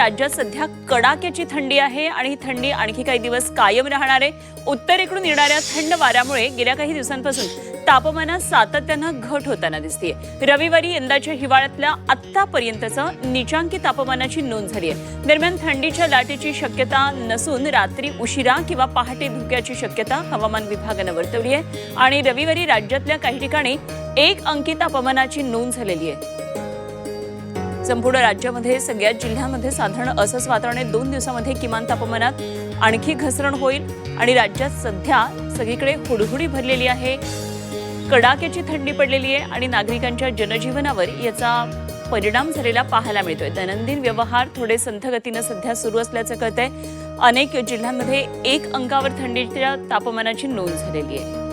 राज्यात सध्या कडाक्याची थंडी आहे आणि ही थंडी आणखी काही दिवस कायम राहणार आहे। उत्तरेकडून येणाऱ्या थंड वाऱ्यामुळे गेल्या काही दिवसांपासून तापमानात सातत्यानं घट होताना दिसतेय। रविवारी यंदाच्या हिवाळ्यातल्या आत्तापर्यंतचं नीचांकी तापमानाची नोंद झाली आहे। दरम्यान थंडीच्या लाटेची शक्यता नसून रात्री उशिरा किंवा पहाटे धुक्याची शक्यता हवामान विभागानं वर्तवली आहे आणि रविवारी राज्यातल्या काही ठिकाणी 1 अंकी तापमानाची नोंद झालेली आहे। संपूर्ण राज्यामध्ये सगळ्याच जिल्ह्यांमध्ये साधारण असंच वातावरण आहे। 2 दिवसांमध्ये किमान तापमानात आणखी घसरण होईल आणि राज्यात सध्या सगळीकडे हुडहुडी भरलेली आहे। कडाक्याची थंडी पडलेली आहे आणि नागरिकांच्या जनजीवनावर याचा परिणाम झालेला पाहायला मिळतोय। दैनंदिन व्यवहार थोडे संथ गतीने सध्या सुरू असल्याचं कळतंय। अनेक जिल्ह्यांमध्ये 1 अंकावर थंडीच्या तापमानाची नोंद झालेली आहे।